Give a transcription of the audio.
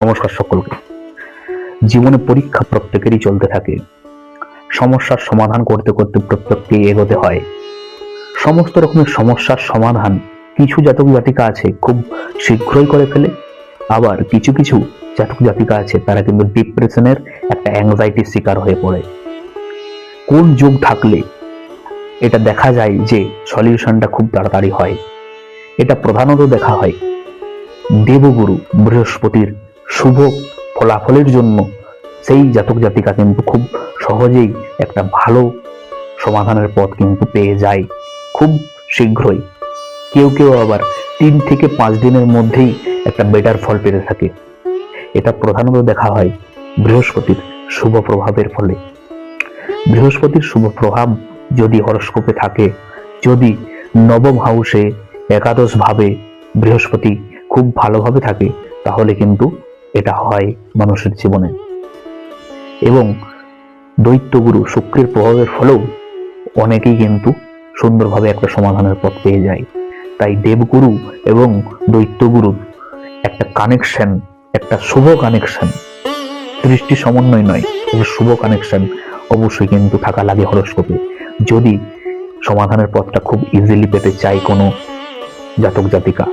নমস্কার সকলকে। জীবনে পরীক্ষা প্রত্যেকেরই চলতে থাকে। সমস্যার সমাধান করতে করতে প্রত্যেককে এগোতে হয়। সমস্ত রকমের সমস্যার সমাধান কিছু জাতক জাতিকা আছে খুব শীঘ্রই করে ফেলে, আবার কিছু কিছু জাতক জাতিকা আছে তারা কিন্তু ডিপ্রেশনের একটা অ্যাংজাইটির শিকার হয়ে পড়ে। কোন যোগ থাকলে এটা দেখা যায় যে সলিউশনটা খুব তাড়াতাড়ি হয়? এটা প্রধানত দেখা হয় দেবগুরু বৃহস্পতির শুভ ফলাফলের জন্য সেই জাতক জাতিকা কিন্তু খুব সহজেই একটা ভালো সমাধানের পথ কিন্তু পেয়ে যায় খুব শীঘ্রই। কেউ কেউ আবার 3 থেকে 5 দিনের মধ্যেই একটা বেটার ফল পেতে থাকে। এটা প্রধানত দেখা হয় বৃহস্পতির শুভ প্রভাবের ফলে। বৃহস্পতির শুভ প্রভাব যদি হরস্কোপে থাকে, যদি নবম হাউসে একাদশ ভাবে বৃহস্পতি খুব ভালোভাবে থাকে, তাহলে কিন্তু এটা হয় মানুষের জীবনে। এবং দৈত্যগুরু শুক্রের প্রভাবের ফলেও অনেকেই কিন্তু সুন্দরভাবে একটা সমাধানের পথ পেয়ে যায়। তাই দেবগুরু এবং দৈত্যগুরুর একটা কানেকশন, একটা শুভ কানেকশন, দৃষ্টি সমন্বয় নয়, শুভ কানেকশন অবশ্যই কিন্তু থাকা লাগে হরস্কোপে, যদি সমাধানের পথটা খুব ইজিলি পেতে চায় কোনো জাতক জাতিকা।